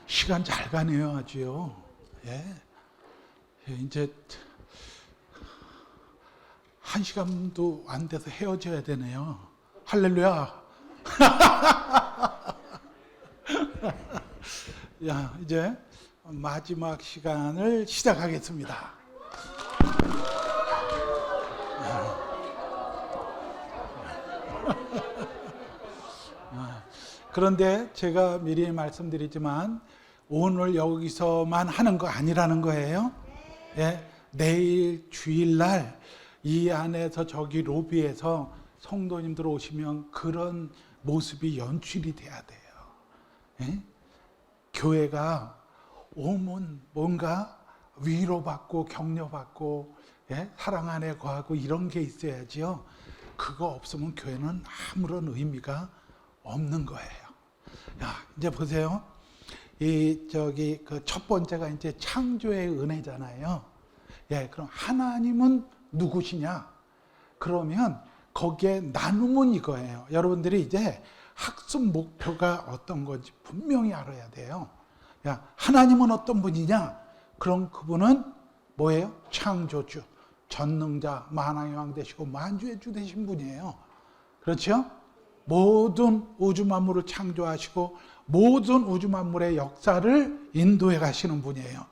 시간 잘 가네요, 아주요. 예. 이제 1시간도 안 돼서 헤어져야 되네요. 할렐루야. 야, 이제 마지막 시간을 시작하겠습니다. 그런데 제가 미리 말씀드리지만 오늘 여기서만 하는 거 아니라는 거예요. 예, 내일 주일날 이 안에서 저기 로비에서 성도님들 오시면 그런 모습이 연출이 돼야 돼요. 예? 교회가 오면 뭔가 위로받고 격려받고, 예? 사랑 안에 거하고 이런 게 있어야지요. 그거 없으면 교회는 아무런 의미가 없는 거예요. 야, 이제 보세요. 그 첫 번째가 이제 창조의 은혜잖아요. 예, 그럼 하나님은 누구시냐? 그러면 거기에 나눔은 이거예요. 여러분들이 이제 학습 목표가 어떤 건지 분명히 알아야 돼요. 야, 하나님은 어떤 분이냐? 그럼 그분은 뭐예요? 창조주, 전능자, 만왕의 왕 되시고 만주의 주 되신 분이에요. 그렇죠? 모든 우주 만물을 창조하시고 모든 우주 만물의 역사를 인도해 가시는 분이에요.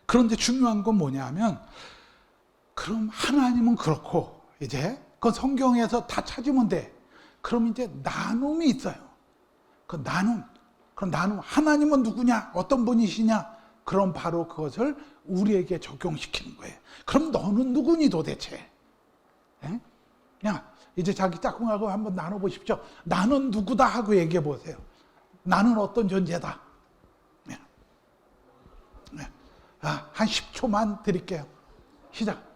그런데 중요한 건 뭐냐면, 그럼 하나님은 그렇고, 이제 그 성경에서 다 찾으면 돼. 그럼 이제 나눔이 있어요. 그 나눔. 그럼 나눔, 하나님은 누구냐? 어떤 분이시냐? 그럼 바로 그것을 우리에게 적용시키는 거예요. 그럼 너는 누구니 도대체? 예? 그냥 이제 자기 짝꿍하고 한번 나눠보십시오. 나는 누구다 하고 얘기해 보세요. 나는 어떤 존재다. 네. 네. 한 10초만 드릴게요. 시작.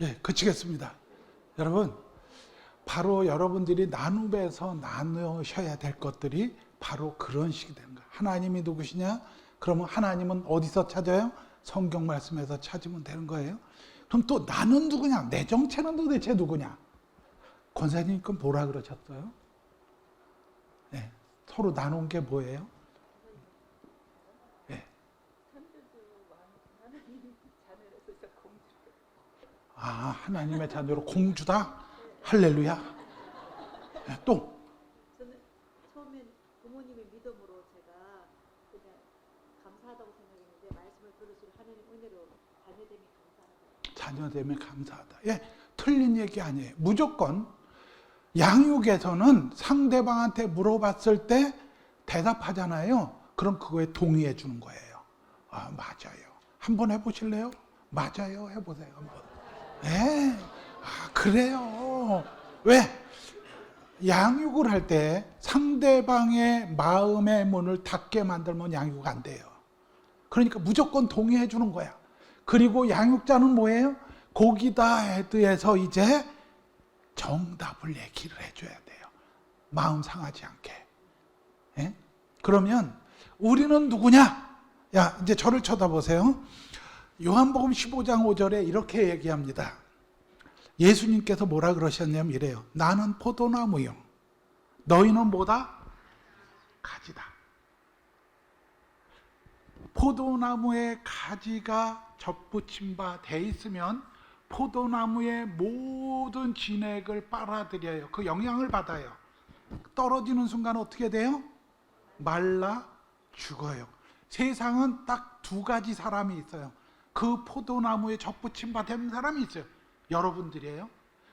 예, 그치겠습니다. 여러분, 바로 여러분들이 나눔에서 나누셔야 될 것들이 바로 그런 식이 되는 거예요. 하나님이 누구시냐? 그러면 하나님은 어디서 찾아요? 성경 말씀에서 찾으면 되는 거예요. 그럼 또 나는 누구냐? 내 정체는 도대체 누구냐? 권사님 그럼 뭐라 그러셨어요? 네, 서로 나눈 게 뭐예요? 네. 하나님의 자녀로 공주다? 할렐루야. 네, 또? 저는 처음엔 부모님의 믿음으로 제가 그냥 감사하다고 생각했는데, 말씀을 들을수록 하나님 은혜로 자녀됨이 감사하다. 자녀됨에 감사하다. 예, 틀린 얘기 아니에요. 무조건 양육에서는 상대방한테 물어봤을 때 대답하잖아요. 그럼 그거에 동의해 주는 거예요. 맞아요. 한번 해보실래요? 맞아요. 해보세요. 한번. 네, 그래요. 왜? 양육을 할 때 상대방의 마음의 문을 닫게 만들면 양육 안 돼요. 그러니까 무조건 동의해 주는 거야. 그리고 양육자는 뭐예요? 거기다 대해서 이제 정답을 얘기를 해줘야 돼요. 마음 상하지 않게. 예? 그러면 우리는 누구냐? 야, 이제 저를 쳐다보세요. 요한복음 15장 5절에 이렇게 얘기합니다. 예수님께서 뭐라 그러셨냐면 이래요. 나는 포도나무요. 너희는 뭐다? 가지다. 포도나무의 가지가 접붙임 바 돼 있으면 포도나무의 모든 진액을 빨아들여요. 그 영향을 받아요. 떨어지는 순간 어떻게 돼요? 말라 죽어요. 세상은 딱 두 가지 사람이 있어요. 그 포도나무에 접붙임 바 된 사람이 있어요. 여러분들이에요.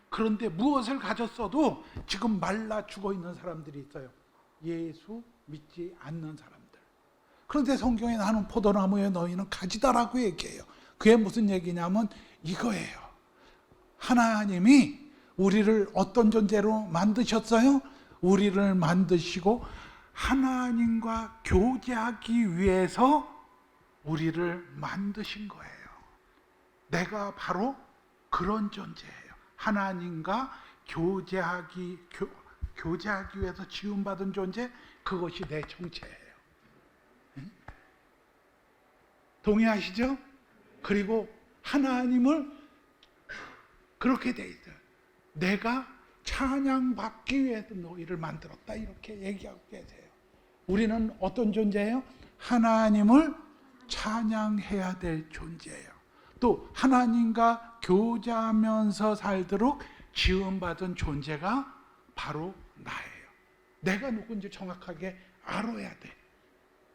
그런데 무엇을 가졌어도 지금 말라 죽어 있는 사람들이 있어요. 예수 믿지 않는 사람들. 그런데 성경에 나는 포도나무에 너희는 가지다라고 얘기해요. 그게 무슨 얘기냐면 이거예요. 하나님이 우리를 어떤 존재로 만드셨어요? 우리를 만드시고 하나님과 교제하기 위해서 우리를 만드신 거예요. 내가 바로 그런 존재예요. 하나님과 교제하기 위해서 지음받은 존재, 그것이 내 정체예요. 응? 동의하시죠? 그리고 하나님을 그렇게 돼 있어요. 내가 찬양받기 위해서 너희를 만들었다, 이렇게 얘기하고 계세요. 우리는 어떤 존재예요? 하나님을 찬양해야 될 존재예요. 또 하나님과 교제하면서 살도록 지음받은 존재가 바로 나예요. 내가 누군지 정확하게 알아야 돼.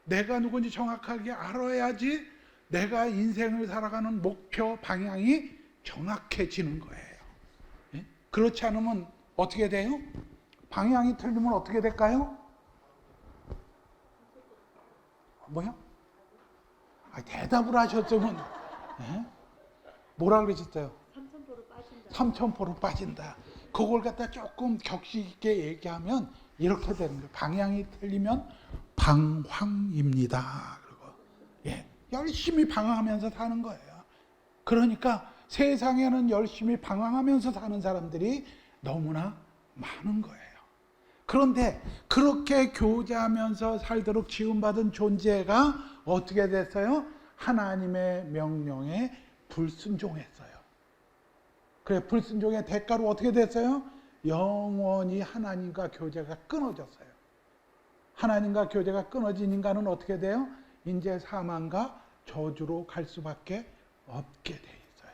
내가 누군지 정확하게 알아야지 내가 인생을 살아가는 목표 방향이 정확해지는 거예요. 예? 그렇지 않으면 어떻게 돼요? 방향이 틀리면 어떻게 될까요? 뭐요? 대답을 하셨으면. 예? 뭐라 그러셨어요? 3,000% 빠진다. 3,000% 빠진다. 그걸 갖다 조금 격식 있게 얘기하면 이렇게 되는 거예요. 방향이 틀리면 방황입니다. 그리고 예, 열심히 방황하면서 사는 거예요. 그러니까 세상에는 열심히 방황하면서 사는 사람들이 너무나 많은 거예요. 그런데 그렇게 교제하면서 살도록 지음받은 존재가 어떻게 됐어요? 하나님의 명령에 불순종했어요. 그래, 불순종의 대가로 어떻게 됐어요? 영원히 하나님과 교제가 끊어졌어요. 하나님과 교제가 끊어진 인간은 어떻게 돼요? 이제 사망과 저주로 갈 수밖에 없게 돼 있어요.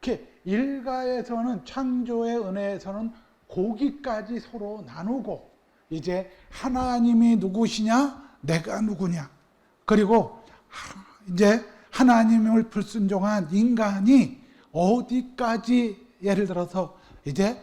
이렇게 일가에서는, 창조의 은혜에서는 고기까지 서로 나누고, 이제 하나님이 누구시냐, 내가 누구냐, 그리고 이제 하나님을 불순종한 인간이 어디까지, 예를 들어서 이제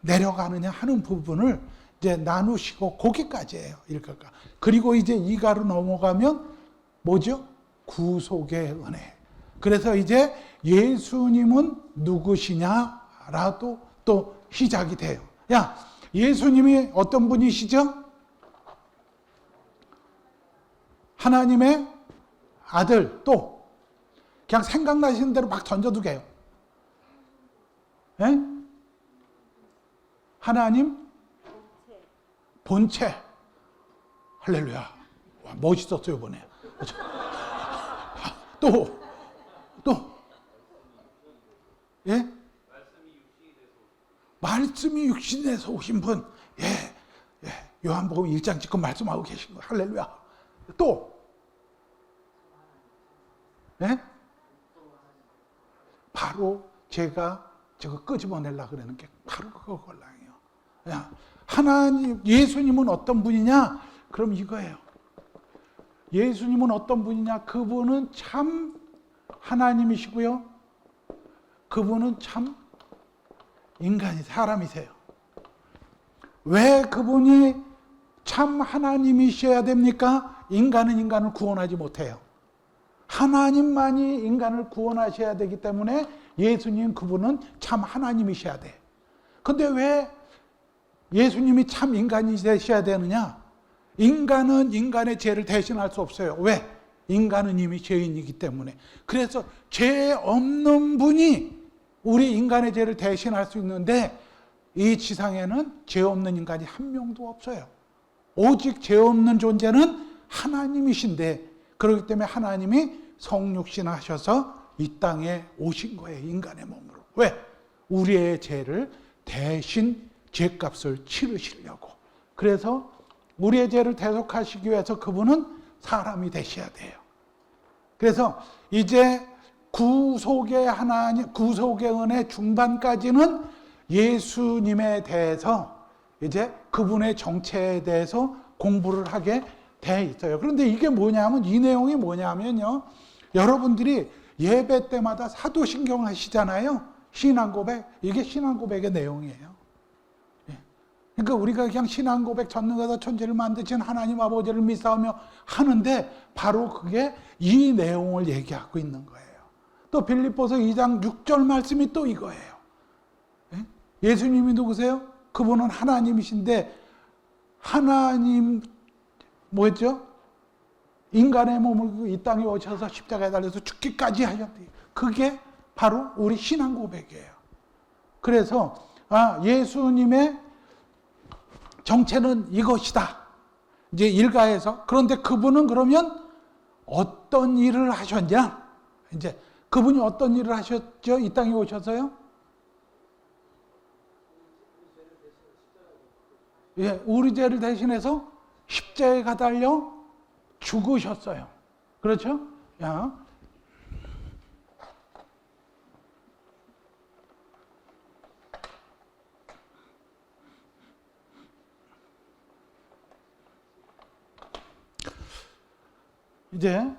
내려가느냐 하는 부분을 이제 나누시고, 거기까지예요. 일가가. 그리고 이제 이가로 넘어가면 뭐죠? 구속의 은혜. 그래서 이제 예수님은 누구시냐라도 또 시작이 돼요. 야, 예수님이 어떤 분이시죠? 하나님의 아들. 또 그냥 생각나시는 대로 막 던져도 돼요. 예? 하나님 본체. 할렐루야. 와, 멋있었어요, 이번에. 또 예? 말씀이 육신에서 오신 분. 예. 요한복음 1장 지금 말씀하고 계신 거. 할렐루야. 또 예? 바로 제가 저거 끄집어내려고 그러는 게 바로 그거걸랑이요. 야, 하나님, 예수님은 어떤 분이냐? 그럼 이거예요. 예수님은 어떤 분이냐? 그분은 참 하나님이시고요. 그분은 참 인간이, 사람이세요. 왜 그분이 참 하나님이셔야 됩니까? 인간은 인간을 구원하지 못해요. 하나님만이 인간을 구원하셔야 되기 때문에 예수님, 그분은 참 하나님이셔야 돼. 근데 왜 예수님이 참 인간이 되셔야 되느냐? 인간은 인간의 죄를 대신할 수 없어요. 왜? 인간은 이미 죄인이기 때문에. 그래서 죄 없는 분이 우리 인간의 죄를 대신할 수 있는데, 이 지상에는 죄 없는 인간이 한 명도 없어요. 오직 죄 없는 존재는 하나님이신데, 그렇기 때문에 하나님이 성육신 하셔서 이 땅에 오신 거예요. 인간의 몸으로. 왜? 우리의 죄를 대신 죄값을 치르시려고. 그래서 우리의 죄를 대속하시기 위해서 그분은 사람이 되셔야 돼요. 그래서 이제 구속의 하나님, 구속의 은혜 중반까지는 예수님에 대해서, 이제 그분의 정체에 대해서 공부를 하게 돼 있어요. 그런데 이게 뭐냐면, 이 내용이 뭐냐면요, 여러분들이 예배 때마다 사도신경 하시잖아요. 신앙고백. 이게 신앙고백의 내용이에요. 그러니까 우리가 그냥 신앙고백, 전능하다 천지를 만드신 하나님 아버지를 믿사오며 하는데, 바로 그게 이 내용을 얘기하고 있는 거예요. 또 빌립보서 2장 6절 말씀이 또 이거예요. 예수님이 누구세요? 그분은 하나님이신데, 하나님 뭐였죠? 인간의 몸을 이 땅에 오셔서 십자가에 달려서 죽기까지 하셨대요. 그게 바로 우리 신앙 고백이에요. 그래서 예수님의 정체는 이것이다. 이제 일가에서. 그런데 그분은 그러면 어떤 일을 하셨냐? 이제 그분이 어떤 일을 하셨죠? 이 땅에 오셔서요? 예, 우리 죄를 대신해서 십자가에 달려 죽으셨어요. 그렇죠? 야. 이제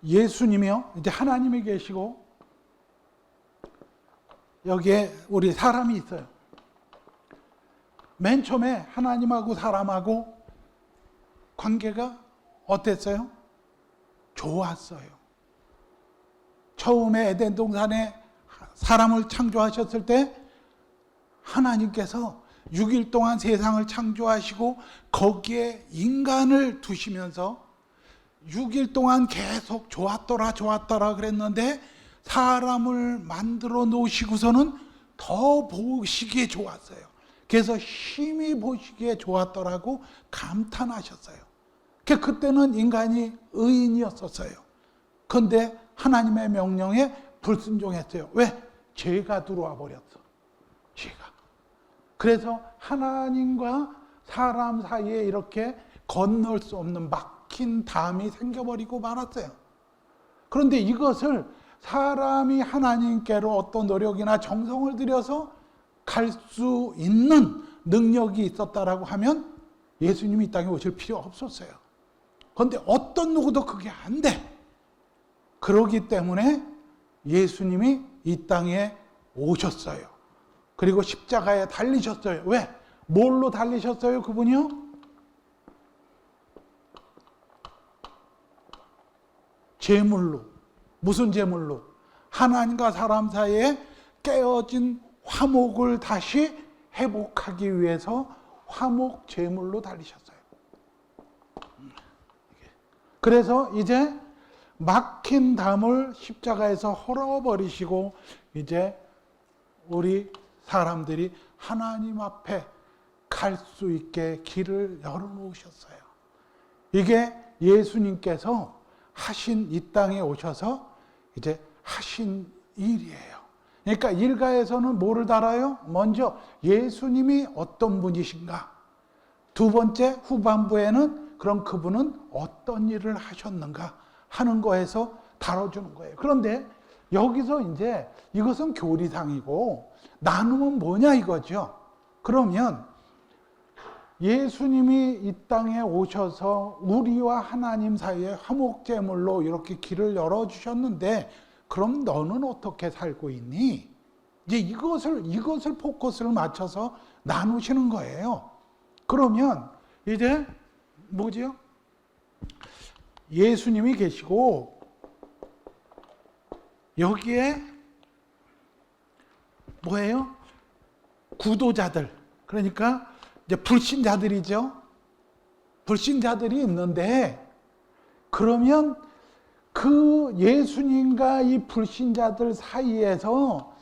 예수님이요, 이제 하나님이 계시고 여기에 우리 사람이 있어요. 맨 처음에 하나님하고 사람하고 관계가 어땠어요? 좋았어요. 처음에 에덴 동산에 사람을 창조하셨을 때 하나님께서 6일 동안 세상을 창조하시고 거기에 인간을 두시면서 6일 동안 계속 좋았더라 그랬는데 사람을 만들어 놓으시고서는 더 보시기에 좋았어요. 그래서 심히 보시기에 좋았더라고 감탄하셨어요. 그때는 인간이 의인이었었어요. 그런데 하나님의 명령에 불순종했어요. 왜? 죄가 들어와 버렸어. 죄가. 그래서 하나님과 사람 사이에 이렇게 건널 수 없는 막힌 담이 생겨버리고 말았어요. 그런데 이것을 사람이 하나님께로 어떤 노력이나 정성을 들여서 갈 수 있는 능력이 있었다라고 하면 예수님이 이 땅에 오실 필요 없었어요. 그런데 어떤 누구도 그게 안 돼. 그러기 때문에 예수님이 이 땅에 오셨어요. 그리고 십자가에 달리셨어요. 왜? 뭘로 달리셨어요, 그분이요? 제물로. 무슨 제물로? 하나님과 사람 사이에 깨어진 화목을 다시 회복하기 위해서 화목 제물로 달리셨어요. 그래서 이제 막힌 담을 십자가에서 헐어버리시고 이제 우리 사람들이 하나님 앞에 갈 수 있게 길을 열어놓으셨어요. 이게 예수님께서 하신 이 땅에 오셔서 이제 하신 일이에요. 그러니까 일가에서는 뭐를 달아요? 먼저 예수님이 어떤 분이신가? 두 번째 후반부에는 그럼 그분은 어떤 일을 하셨는가 하는 거에서 다뤄주는 거예요. 그런데 여기서 이제 이것은 교리상이고 나눔은 뭐냐 이거죠. 그러면 예수님이 이 땅에 오셔서 우리와 하나님 사이에 화목제물로 이렇게 길을 열어주셨는데 그럼 너는 어떻게 살고 있니? 이제 이것을 포커스를 맞춰서 나누시는 거예요. 그러면 이제 뭐죠? 예수님이 계시고 여기에 뭐예요? 구도자들, 그러니까 이제 불신자들이죠. 불신자들이 있는데 그러면 그 예수님과 이 불신자들 사이에서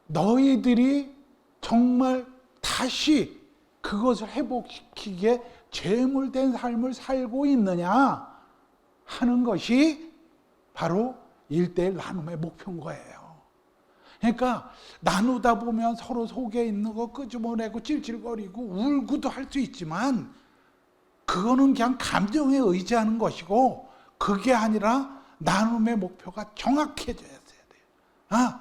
너희들이 정말 다시 그것을 회복시키기에 제물된 삶을 살고 있느냐 하는 것이 바로 1:1 나눔의 목표인 거예요. 그러니까 나누다 보면 서로 속에 있는 거 끄집어내고 찔찔거리고 울고도 할 수 있지만 그거는 그냥 감정에 의지하는 것이고 그게 아니라 나눔의 목표가 정확해져야 돼요.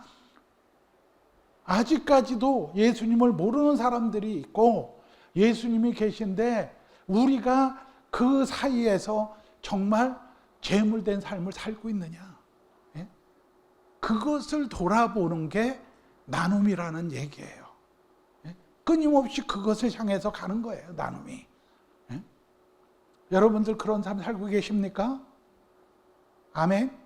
아직까지도 예수님을 모르는 사람들이 있고 예수님이 계신데 우리가 그 사이에서 정말 제물된 삶을 살고 있느냐. 그것을 돌아보는 게 나눔이라는 얘기예요. 끊임없이 그것을 향해서 가는 거예요, 나눔이. 여러분들 그런 삶 살고 계십니까? 아멘?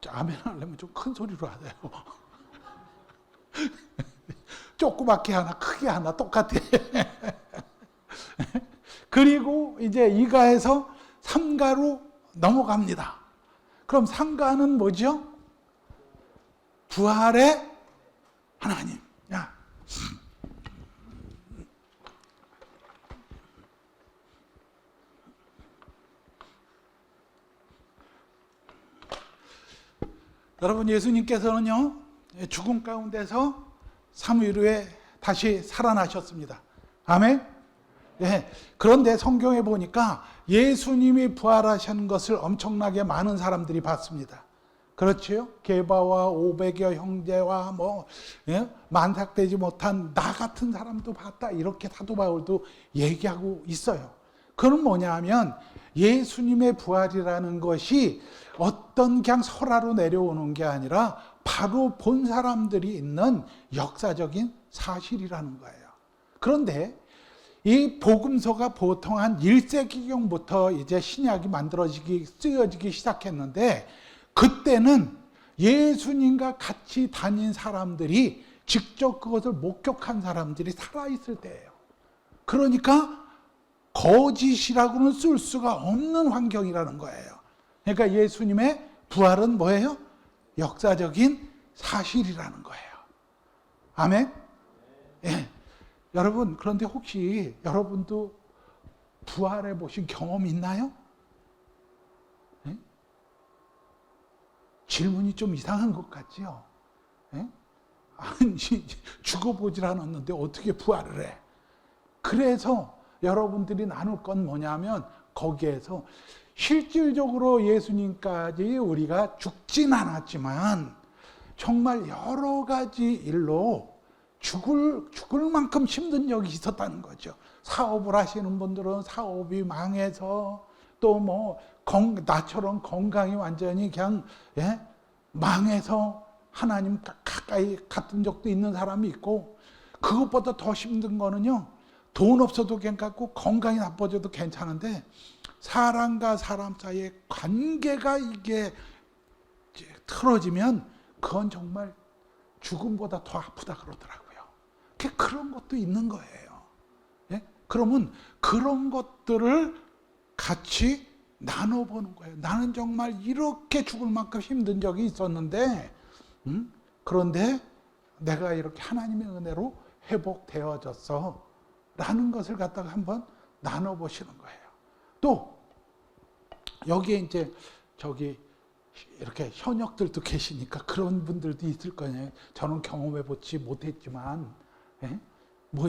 아멘 하려면 좀 큰 소리로 하세요. 조그맣게 하나 크게 하나 똑같아. 그리고 이제 이가에서 삼가로 넘어갑니다. 그럼 삼가는 뭐죠? 부활의 하나님. 야. 여러분, 예수님께서는요, 죽음 가운데서 3일 후에 다시 살아나셨습니다. 아멘? 네. 그런데 성경에 보니까 예수님이 부활하신 것을 엄청나게 많은 사람들이 봤습니다. 그렇지요? 게바와 500여 형제와 만삭되지 못한 나 같은 사람도 봤다. 이렇게 사도 바울도 얘기하고 있어요. 그건 뭐냐 하면 예수님의 부활이라는 것이 어떤 그냥 설화로 내려오는 게 아니라 바로 본 사람들이 있는 역사적인 사실이라는 거예요. 그런데 이 복음서가 보통 한 1세기경부터 이제 신약이 쓰여지기 시작했는데, 그때는 예수님과 같이 다닌 사람들이 직접 그것을 목격한 사람들이 살아있을 때예요. 그러니까 거짓이라고는 쓸 수가 없는 환경이라는 거예요. 그러니까 예수님의 부활은 뭐예요? 역사적인 사실이라는 거예요. 아멘? 예. 여러분, 그런데 혹시 여러분도 부활해 보신 경험이 있나요? 예? 질문이 좀 이상한 것 같지요? 예? 아니, 죽어보질 않았는데 어떻게 부활을 해? 그래서 여러분들이 나눌 건 뭐냐면, 거기에서 실질적으로 예수님까지 우리가 죽진 않았지만 정말 여러 가지 일로 죽을 만큼 힘든 적이 있었다는 거죠. 사업을 하시는 분들은 사업이 망해서, 또 나처럼 건강이 완전히 그냥 망해서 하나님 가까이 갔던 적도 있는 사람이 있고, 그것보다 더 힘든 거는요, 돈 없어도 괜찮고 건강이 나빠져도 괜찮은데 사람과 사람 사이의 관계가 이게 틀어지면 그건 정말 죽음보다 더 아프다 그러더라고요. 그런 것도 있는 거예요. 예? 그러면 그런 것들을 같이 나눠보는 거예요. 나는 정말 이렇게 죽을 만큼 힘든 적이 있었는데, 그런데 내가 이렇게 하나님의 은혜로 회복되어졌어 라는 것을 갖다가 한번 나눠보시는 거예요. 또 여기에 이제 이렇게 현역들도 계시니까 그런 분들도 있을 거예요. 저는 경험해보지 못했지만,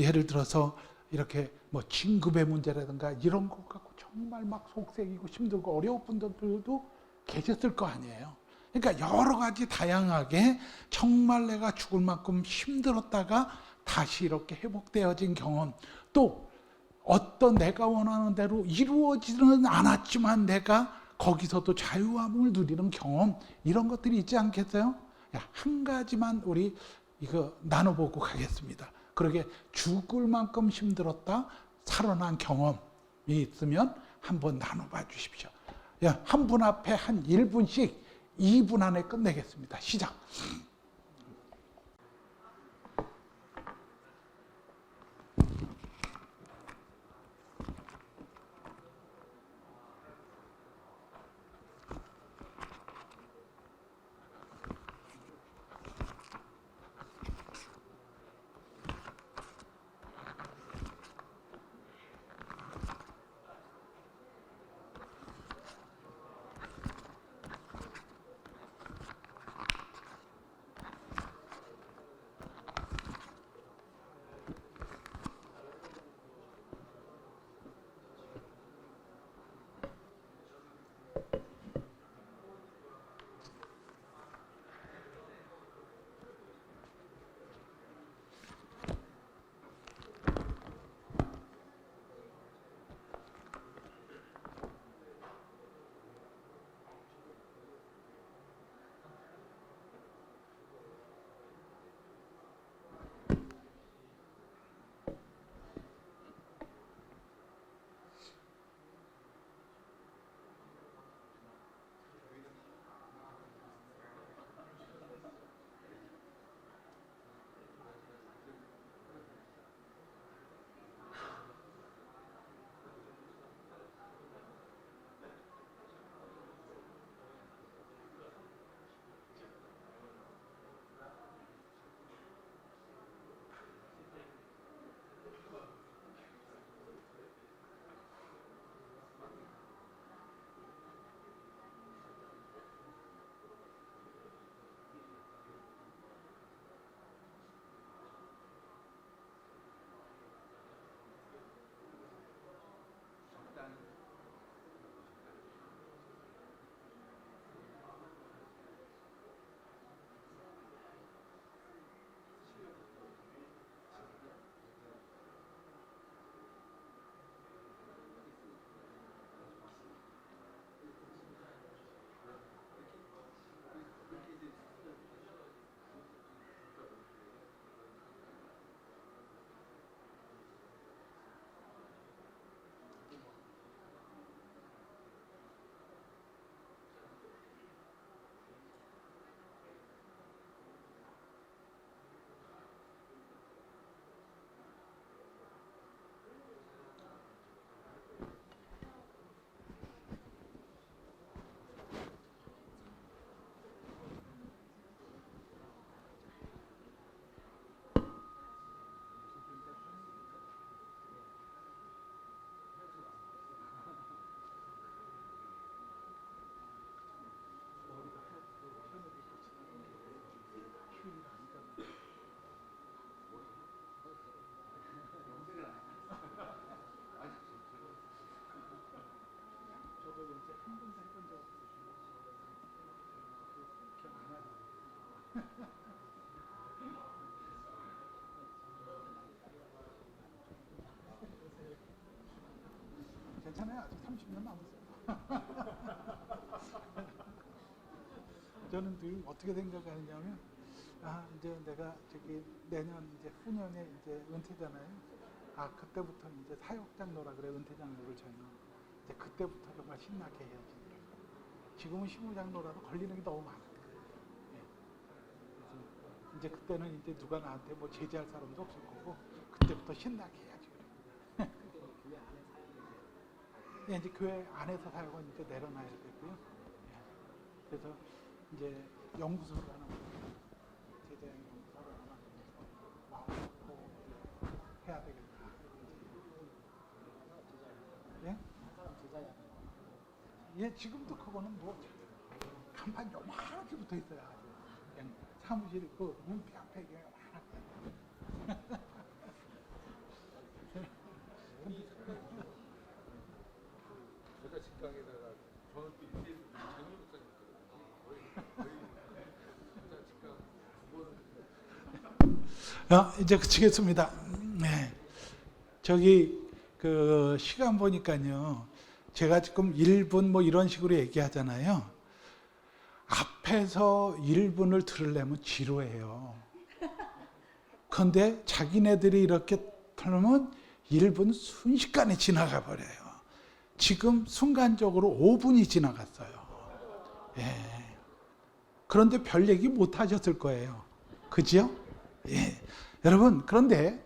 예를 들어서 이렇게 진급의 문제라든가 이런 거 갖고 정말 막 속색이고 힘들고 어려운 분들도 계셨을 거 아니에요. 그러니까 여러 가지 다양하게 정말 내가 죽을 만큼 힘들었다가 다시 이렇게 회복되어진 경험, 또 어떤 내가 원하는 대로 이루어지는 않았지만 내가 거기서도 자유함을 누리는 경험, 이런 것들이 있지 않겠어요? 한 가지만 우리 이거 나눠보고 가겠습니다. 그러게 죽을 만큼 힘들었다 살아난 경험이 있으면 한번 나눠봐 주십시오. 한 분 앞에 한 1분씩 2분 안에 끝내겠습니다. 시작. 괜찮아요. 아직 30년 남았어요. 저는 늘 어떻게 생각하느냐면, 이제 내가 내년 이제 후년에 이제 은퇴잖아요. 그때부터 이제 사역장로라 그래, 은퇴장로를 저희는. 이제 그때부터 정말 신나게 해야지. 지금은 시무장로라도 걸리는 게 너무 많아요. 예. 그래서 이제 그때는 이제 누가 나한테 뭐 제지할 사람도 없을 거고, 그때부터 신나게 해야지. 예, 이제 교회 안에서 사역은 이제 내려놔야 되고요. 예. 그래서 이제 연구소를 하나 제자형 연구소를 하나 와갖고 해야 되겠다. 예? 예, 지금도 그거는 뭐 간판 요만하게 붙어 있어요. 그냥 사무실 그 문피 앞에 요만하게. 제가 직강에다가 저는 또 이때 장로까지 거의 직강 두 번. 이제 그치겠습니다. 네. 그 시간 보니까요. 제가 지금 1분 뭐 이런 식으로 얘기하잖아요. 앞에서 1분을 들으려면 지루해요. 그런데 자기네들이 이렇게 들으면 1분 순식간에 지나가 버려요. 지금 순간적으로 5분이 지나갔어요. 예. 그런데 별 얘기 못 하셨을 거예요. 그죠? 예. 여러분, 그런데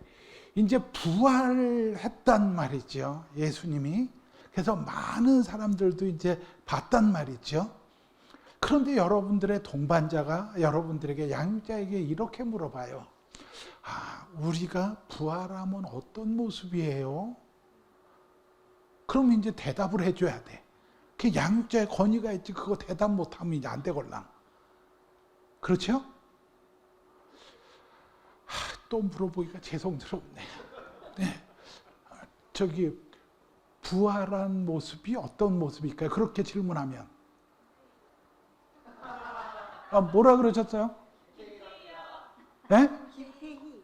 이제 부활했단 말이죠. 예수님이. 그래서 많은 사람들도 이제 봤단 말이죠. 그런데 여러분들의 동반자가 여러분들에게 양육자에게 이렇게 물어봐요. 우리가 부활하면 어떤 모습이에요? 그럼 이제 대답을 해줘야 돼. 그 양육자의 권위가 있지, 그거 대답 못하면 이제 안 되걸랑. 그렇죠? 또 물어보기가 죄송스럽네. 네. 부활한 모습이 어떤 모습일까요? 그렇게 질문하면. 뭐라 그러셨어요? 네? 김태희.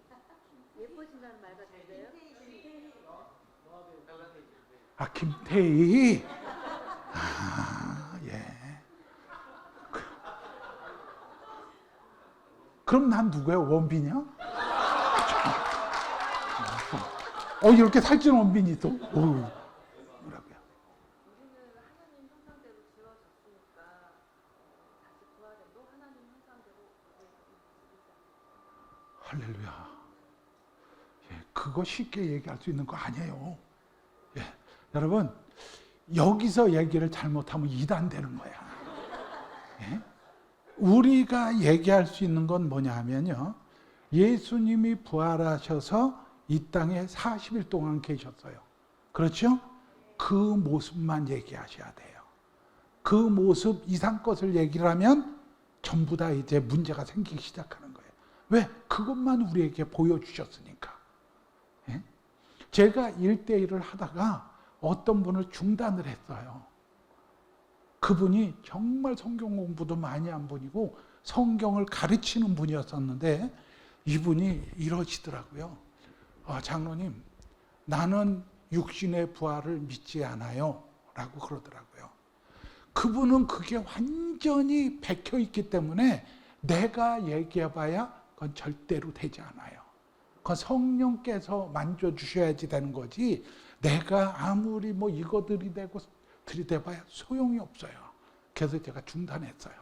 예뻐진다는 말 같은데요? 김태희. 예. 그럼 난 누구야? 원빈이야? 이렇게 살찐 원빈이 또. 뭐라고요? 우리는 하나님 형상대로 지어졌으니까 다시 부활해도 하나님 형상대로 할렐루야. 예, 그거 쉽게 얘기할 수 있는 거 아니에요. 예, 여러분, 여기서 얘기를 잘못하면 이단되는 거야. 예? 우리가 얘기할 수 있는 건 뭐냐 하면요. 예수님이 부활하셔서 이 땅에 40일 동안 계셨어요. 그렇죠? 그 모습만 얘기하셔야 돼요. 그 모습 이상 것을 얘기를 하면 전부 다 이제 문제가 생기기 시작하는 거예요. 왜? 그것만 우리에게 보여주셨으니까. 예? 제가 1대1을 하다가 어떤 분을 중단을 했어요. 그분이 정말 성경 공부도 많이 한 분이고 성경을 가르치는 분이었었는데 이분이 이러시더라고요. 장로님, 나는 육신의 부활을 믿지 않아요. 라고 그러더라고요. 그분은 그게 완전히 백혀 있기 때문에 내가 얘기해봐야 그건 절대로 되지 않아요. 그건 성령께서 만져주셔야지 되는 거지 내가 아무리 뭐 이거 들이대봐야 소용이 없어요. 그래서 제가 중단했어요.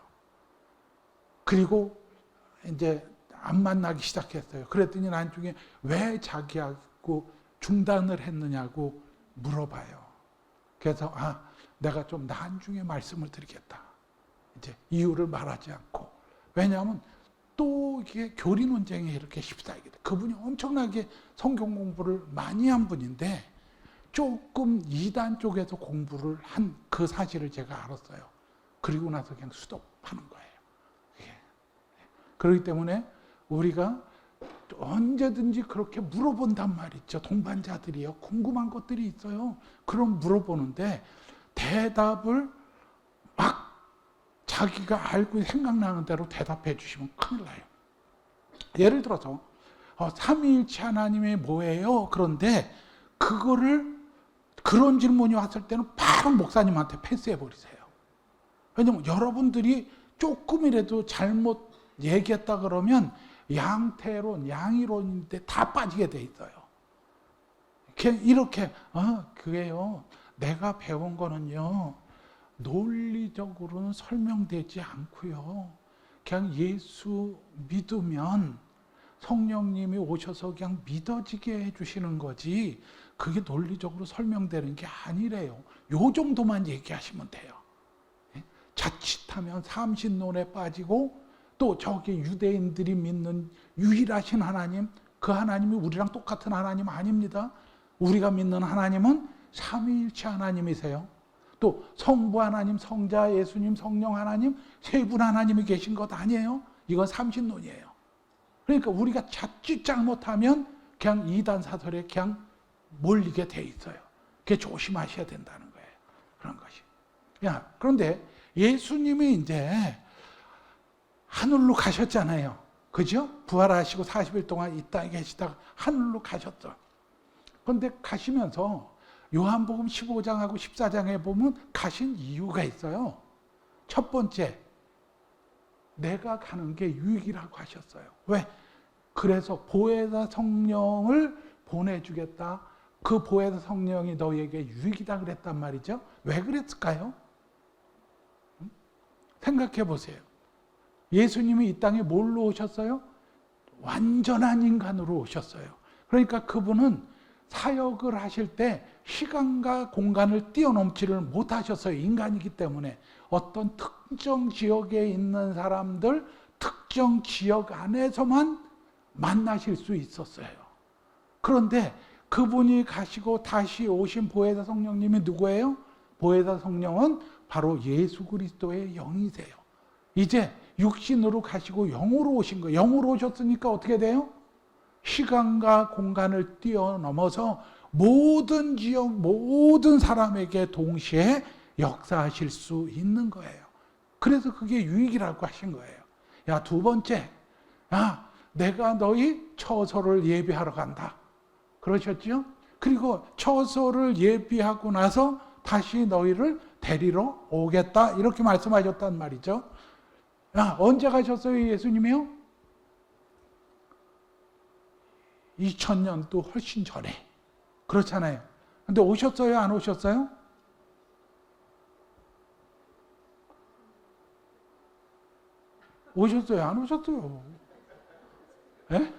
그리고 이제 안 만나기 시작했어요. 그랬더니 나중에 왜 자기하고 중단을 했느냐고 물어봐요. 그래서 내가 좀 나중에 말씀을 드리겠다. 이제 이유를 말하지 않고. 왜냐하면 또 이게 교리 논쟁에 이렇게 휩싸이게 돼. 그분이 엄청나게 성경 공부를 많이 한 분인데 조금 이단 쪽에서 공부를 한 그 사실을 제가 알았어요. 그리고 나서 그냥 스톱하는 거예요. 그렇기 때문에 우리가 언제든지 그렇게 물어본단 말이죠. 동반자들이요. 궁금한 것들이 있어요. 그럼 물어보는데 대답을 막 자기가 알고 생각나는 대로 대답해 주시면 큰일 나요. 예를 들어서 삼위일체 하나님이 뭐예요? 그런데 그거를 그런 질문이 왔을 때는 바로 목사님한테 패스해 버리세요. 왜냐면 여러분들이 조금이라도 잘못 얘기했다 그러면 양태론, 양이론인데 다 빠지게 돼 있어요. 이렇게 그게요. 내가 배운 거는요. 논리적으로는 설명되지 않고요. 그냥 예수 믿으면 성령님이 오셔서 그냥 믿어지게 해주시는 거지 그게 논리적으로 설명되는 게 아니래요. 요 정도만 얘기하시면 돼요. 자칫하면 삼신론에 빠지고 또 저기 유대인들이 믿는 유일하신 하나님, 그 하나님이 우리랑 똑같은 하나님 아닙니다. 우리가 믿는 하나님은 삼위일체 하나님이세요. 또 성부 하나님, 성자 예수님, 성령 하나님 세 분 하나님이 계신 것 아니에요. 이건 삼신론이에요. 그러니까 우리가 자칫 잘못하면 그냥 이단 사설에 그냥 몰리게 돼 있어요. 그게 조심하셔야 된다는 거예요. 그런 것이. 그런데 예수님이 이제 하늘로 가셨잖아요. 그죠? 부활하시고 40일 동안 이 땅에 계시다가 하늘로 가셨죠. 그런데 가시면서 요한복음 15장하고 14장에 보면 가신 이유가 있어요. 첫 번째, 내가 가는 게 유익이라고 하셨어요. 왜? 그래서 보혜사 성령을 보내주겠다. 그 보혜사 성령이 너희에게 유익이다 그랬단 말이죠. 왜 그랬을까요? 생각해 보세요. 예수님이 이 땅에 뭘로 오셨어요? 완전한 인간으로 오셨어요. 그러니까 그분은 사역을 하실 때 시간과 공간을 뛰어넘지를 못하셨어요. 인간이기 때문에. 어떤 특정 지역에 있는 사람들, 특정 지역 안에서만 만나실 수 있었어요. 그런데 그분이 가시고 다시 오신 보혜사 성령님이 누구예요? 보혜사 성령은 바로 예수 그리스도의 영이세요. 이제 육신으로 가시고 영으로 오신 거예요. 영으로 오셨으니까 어떻게 돼요? 시간과 공간을 뛰어넘어서 모든 지역, 모든 사람에게 동시에 역사하실 수 있는 거예요. 그래서 그게 유익이라고 하신 거예요. 야, 두 번째, 내가 너희 처소를 예비하러 간다. 그러셨죠? 그리고 처소를 예비하고 나서 다시 너희를 데리러 오겠다. 이렇게 말씀하셨단 말이죠. 언제 가셨어요, 예수님이요? 2000년도 훨씬 전에. 그렇잖아요. 근데 오셨어요, 안 오셨어요? 오셨어요, 안 오셨어요? 예?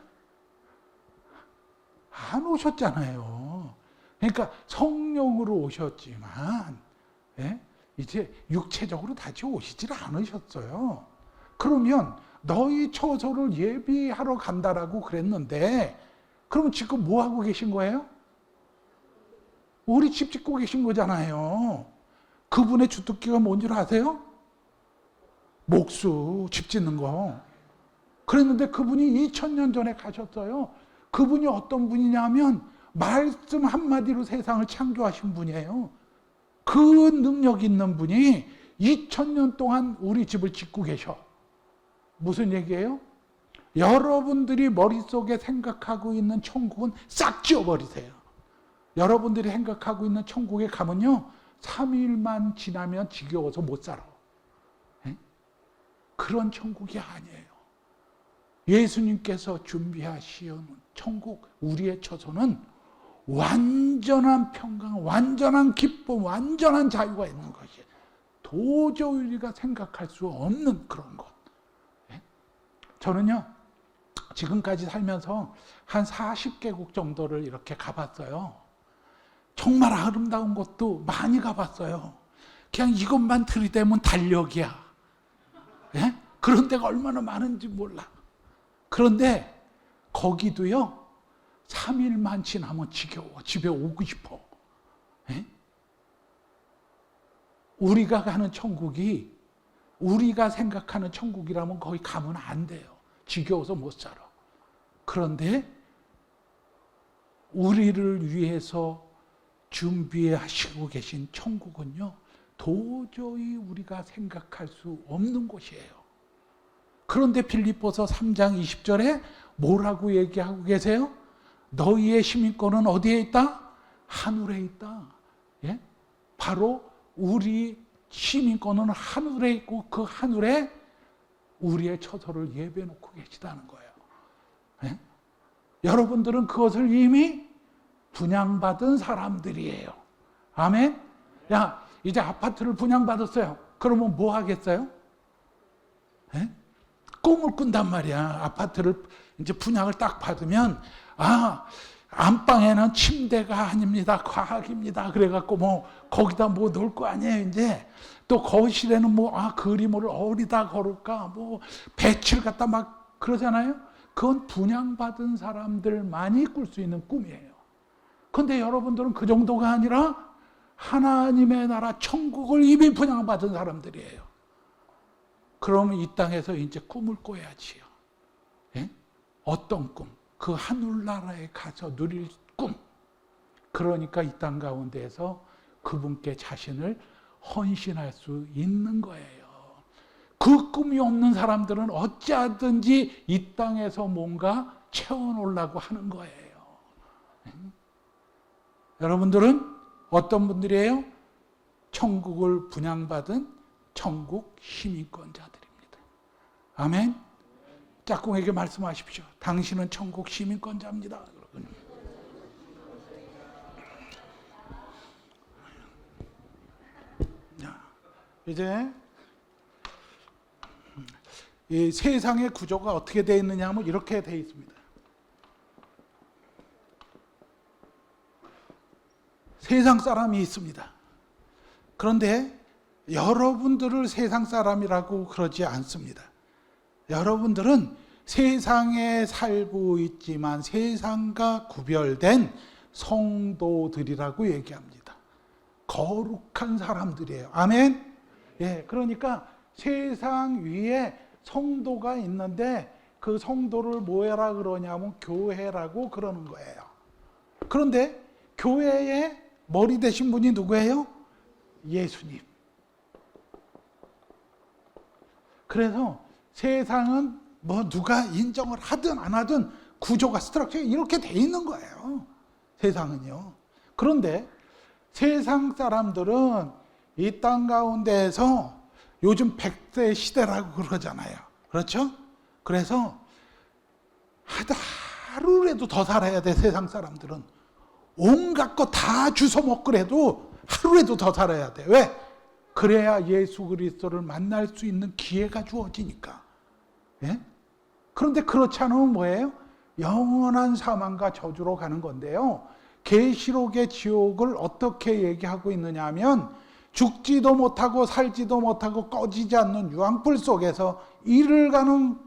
안 오셨잖아요. 그러니까 성령으로 오셨지만 이제 육체적으로 다시 오시질 않으셨어요. 그러면 너희 처소를 예비하러 간다라고 그랬는데 그러면 지금 뭐 하고 계신 거예요? 우리 집 짓고 계신 거잖아요. 그분의 주특기가 뭔 줄 아세요? 목수, 집 짓는 거. 그랬는데 그분이 2000년 전에 가셨어요. 그분이 어떤 분이냐면 말씀 한마디로 세상을 창조하신 분이에요. 그 능력 있는 분이 2000년 동안 우리 집을 짓고 계셔. 무슨 얘기예요? 여러분들이 머릿속에 생각하고 있는 천국은 싹 지워버리세요. 여러분들이 생각하고 있는 천국에 가면요 3일만 지나면 지겨워서 못 살아. 그런 천국이 아니에요. 예수님께서 준비하시는 천국, 우리의 처소는 완전한 평강, 완전한 기쁨, 완전한 자유가 있는 것이에요. 도저히 우리가 생각할 수 없는 그런 것. 저는요 지금까지 살면서 한 40개국 정도를 이렇게 가봤어요. 정말 아름다운 곳도 많이 가봤어요. 그냥 이것만 들이대면 달력이야. 그런 데가 얼마나 많은지 몰라. 그런데 거기도요 3일만 지나면 지겨워. 집에 오고 싶어. 우리가 가는 천국이 우리가 생각하는 천국이라면 거기 가면 안 돼요. 지겨워서 못 살아. 그런데 우리를 위해서 준비하시고 계신 천국은요 도저히 우리가 생각할 수 없는 곳이에요. 그런데 빌립보서 3장 20절에 뭐라고 얘기하고 계세요? 너희의 시민권은 어디에 있다? 하늘에 있다. 예? 바로 우리 시민권은 하늘에 있고 그 하늘에 우리의 처소를 예배해 놓고 계시다는 거예요. 예? 여러분들은 그것을 이미 분양받은 사람들이에요. 아멘? 야, 이제 아파트를 분양받았어요. 그러면 뭐 하겠어요? 예? 꿈을 꾼단 말이야. 아파트를 이제 분양을 딱 받으면, 안방에는 침대가 아닙니다. 과학입니다. 그래갖고 거기다 놓을 거 아니에요, 이제. 또 거실에는 그림을 어디다 걸을까, 배치를 갖다 막 그러잖아요. 그건 분양받은 사람들만이 꿀 수 있는 꿈이에요. 그런데 여러분들은 그 정도가 아니라 하나님의 나라 천국을 이미 분양받은 사람들이에요. 그러면 이 땅에서 이제 꿈을 꿔야지요. 예? 어떤 꿈? 그 하늘나라에 가서 누릴 꿈. 그러니까 이 땅 가운데에서 그분께 자신을 헌신할 수 있는 거예요. 그 꿈이 없는 사람들은 어찌하든지 이 땅에서 뭔가 채워놓으려고 하는 거예요. 여러분들은 어떤 분들이에요? 천국을 분양받은 천국 시민권자들입니다. 아멘? 짝꿍에게 말씀하십시오. 당신은 천국 시민권자입니다. 이제 이 세상의 구조가 어떻게 되어 있느냐 하면 이렇게 되어 있습니다. 세상 사람이 있습니다. 그런데 여러분들을 세상 사람이라고 그러지 않습니다. 여러분들은 세상에 살고 있지만 세상과 구별된 성도들이라고 얘기합니다. 거룩한 사람들이에요. 아멘? 예, 그러니까 세상 위에 성도가 있는데 그 성도를 뭐라 그러냐면 교회라고 그러는 거예요. 그런데 교회의 머리 되신 분이 누구예요? 예수님. 그래서 세상은 누가 인정을 하든 안 하든 구조가 스트럭처가 이렇게 돼 있는 거예요. 세상은요. 그런데 세상 사람들은 이 땅 가운데에서 요즘 100세 시대라고 그러잖아요. 그렇죠? 그래서 하루라도 더 살아야 돼. 세상 사람들은 온갖 거 다 주워 먹으래도 하루라도 더 살아야 돼. 왜? 그래야 예수 그리스도를 만날 수 있는 기회가 주어지니까. 예? 그런데 그렇지 않으면 뭐예요? 영원한 사망과 저주로 가는 건데요. 계시록의 지옥을 어떻게 얘기하고 있느냐 하면 죽지도 못하고 살지도 못하고 꺼지지 않는 유황불 속에서 이를 가는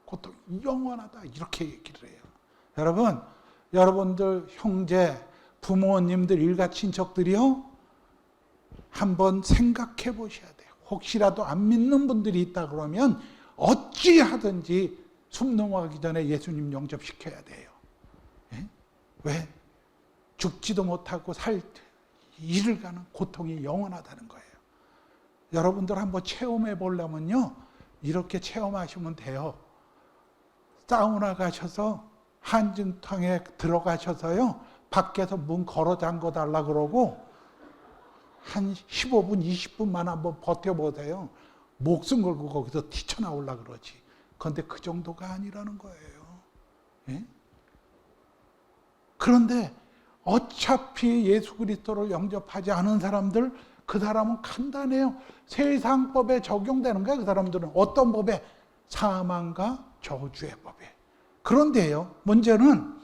고통, 영원하다 이렇게 얘기를 해요. 여러분들 형제, 부모님들, 일가 친척들이요, 한번 생각해 보셔야 돼요. 혹시라도 안 믿는 분들이 있다 그러면 어찌하든지 숨 넘어가기 전에 예수님 영접시켜야 돼요. 예? 왜? 죽지도 못하고 이를 가는 고통이 영원하다는 거예요. 여러분들 한번 체험해 보려면요, 이렇게 체험하시면 돼요. 사우나 가셔서 한증탕에 들어가셔서요, 밖에서 문 걸어 잠궈 달라 그러고 한 15분, 20분만 한번 버텨보세요. 목숨 걸고 거기서 뛰쳐나오려고 그러지. 그런데 그 정도가 아니라는 거예요. 예? 그런데 어차피 예수 그리스도를 영접하지 않은 사람들, 그 사람은 간단해요. 세상 법에 적용되는 거야. 그 사람들은 어떤 법에? 사망과 저주의 법에. 그런데요, 문제는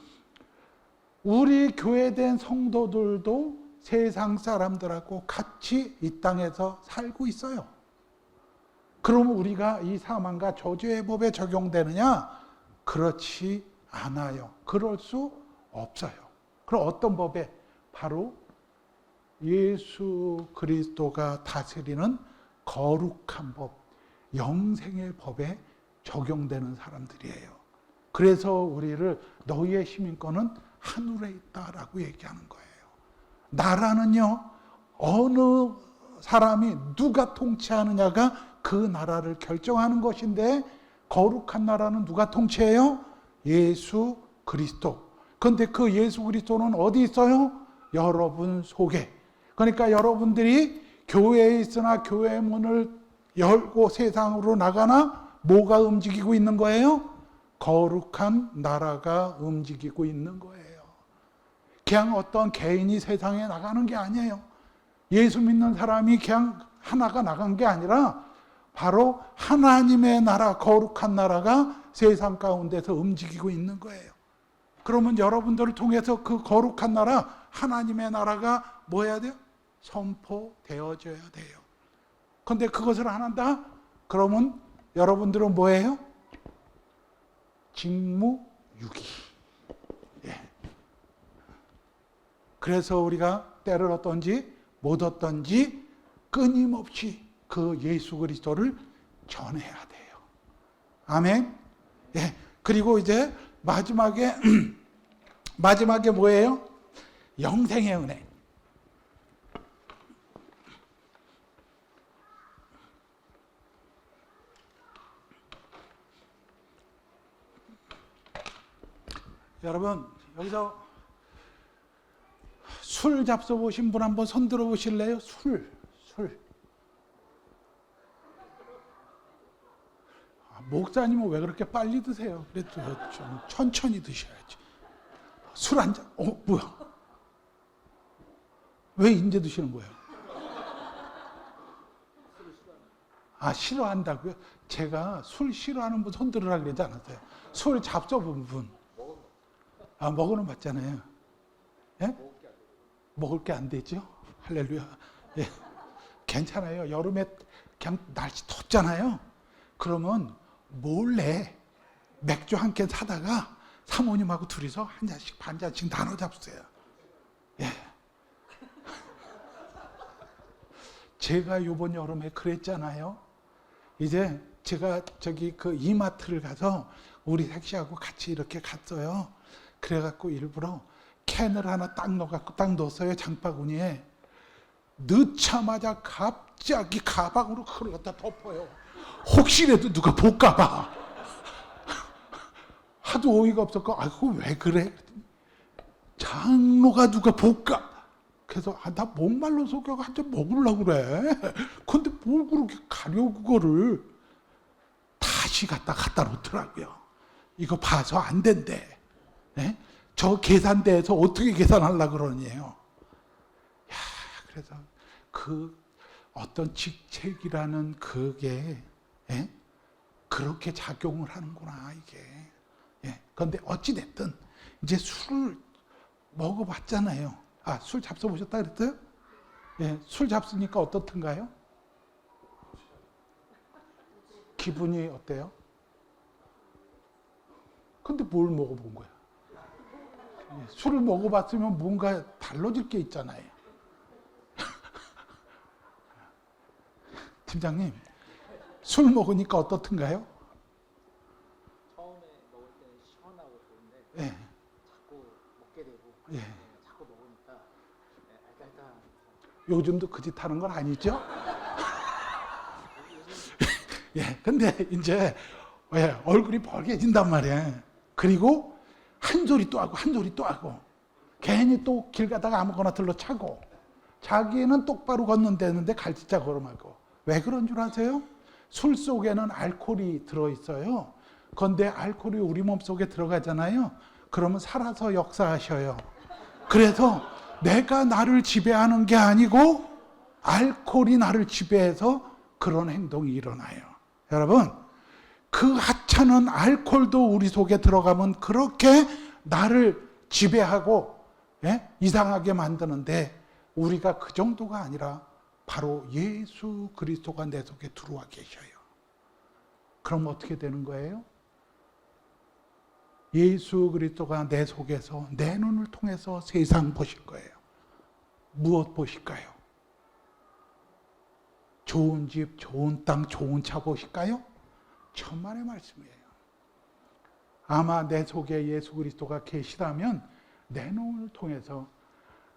우리 교회된 성도들도 세상 사람들하고 같이 이 땅에서 살고 있어요. 그러면 우리가 이 사망과 저주의 법에 적용되느냐? 그렇지 않아요. 그럴 수 없어요. 그럼 어떤 법에? 바로 예수 그리스도가 다스리는 거룩한 법, 영생의 법에 적용되는 사람들이에요. 그래서 우리를 너희의 시민권은 하늘에 있다라고 얘기하는 거예요. 나라는요, 어느 사람이 누가 통치하느냐가 그 나라를 결정하는 것인데, 거룩한 나라는 누가 통치해요? 예수 그리스도. 그런데 그 예수 그리스도는 어디 있어요? 여러분 속에. 그러니까 여러분들이 교회에 있으나 교회 문을 열고 세상으로 나가나 뭐가 움직이고 있는 거예요? 거룩한 나라가 움직이고 있는 거예요. 그냥 어떤 개인이 세상에 나가는 게 아니에요. 예수 믿는 사람이 그냥 하나가 나간 게 아니라 바로 하나님의 나라, 거룩한 나라가 세상 가운데서 움직이고 있는 거예요. 그러면 여러분들을 통해서 그 거룩한 나라, 하나님의 나라가 뭐 해야 돼요? 선포되어져야 돼요. 그런데 그것을 안 한다? 그러면 여러분들은 뭐예요? 직무유기. 예. 그래서 우리가 때를 얻든지 못 얻든지 끊임없이 그 예수 그리스도를 전해야 돼요. 아멘. 예. 그리고 이제 마지막에 뭐예요? 영생의 은혜. 여러분, 여기서 술 잡숴 보신 분 한번 손 들어 보실래요? 술. 목사님은 왜 그렇게 빨리 드세요? 그래도 좀 천천히 드셔야지. 술 한 잔, 뭐야? 왜 이제 드시는 거예요? 싫어한다고요? 제가 술 싫어하는 분 손 들으라 그러지 않았어요? 술 잡숴본 분. 먹어는 봤잖아요. 예? 먹을 게 안 되죠? 할렐루야. 예. 괜찮아요. 여름에 그냥 날씨 덥잖아요. 그러면 몰래 맥주 한 캔 사다가 사모님하고 둘이서 한 잔씩 반 잔씩 나눠 잡수세요. 예. 제가 이번 여름에 그랬잖아요. 이제 제가 저기 그 이마트를 가서 우리 택시하고 같이 이렇게 갔어요. 그래갖고 일부러 캔을 하나 딱 넣었어요. 장바구니에. 넣자마자 갑자기 가방으로 그걸 갖다 덮어요. 혹시라도 누가 볼까봐. 하도 어이가 없었고, 그거 왜 그래? 장로가 누가 볼까? 그래서 나 목말로 속여가 한 잔 먹으려고 그래. 근데 뭘 그렇게 가려 그거를. 다시 갖다 놓더라고요. 이거 봐서 안 된대. 네? 저 계산대에서 어떻게 계산하려고 그러니에요. 그래서 그 어떤 직책이라는 그게 그렇게 작용을 하는구나 이게. 그런데 어찌됐든 이제 술을 먹어봤잖아요. 술 잡숴보셨다 그랬어요? 술 잡수니까 어떻던가요? 기분이 어때요? 근데 뭘 먹어본 거야? 술을 먹어봤으면 뭔가 달라질 게 있잖아요. 팀장님, 술 먹으니까 어떻던가요? 처음에 먹을 때는 시원하고 좋은데 자꾸 먹게 되고 자꾸 먹으니까 알딸딸한. 요즘도 그 짓 하는 건 아니죠? 근데 이제 얼굴이 벌개진단 말이에요. 그리고 한 소리 또 하고 괜히 또 길 가다가 아무거나 들러 차고 자기는 똑바로 걷는다는데 갈치자 걸음하고. 왜 그런 줄 아세요? 술 속에는 알코올이 들어있어요. 그런데 알코올이 우리 몸속에 들어가잖아요. 그러면 살아서 역사하셔요. 그래서 내가 나를 지배하는 게 아니고 알코올이 나를 지배해서 그런 행동이 일어나요. 여러분, 그 하찮은 알코올도 우리 속에 들어가면 그렇게 나를 지배하고 이상하게 만드는데, 우리가 그 정도가 아니라 바로 예수 그리스도가 내 속에 들어와 계셔요. 그럼 어떻게 되는 거예요? 예수 그리스도가 내 속에서 내 눈을 통해서 세상 보실 거예요. 무엇 보실까요? 좋은 집, 좋은 땅, 좋은 차 보실까요? 천만의 말씀이에요. 아마 내 속에 예수 그리스도가 계시다면 내 눈을 통해서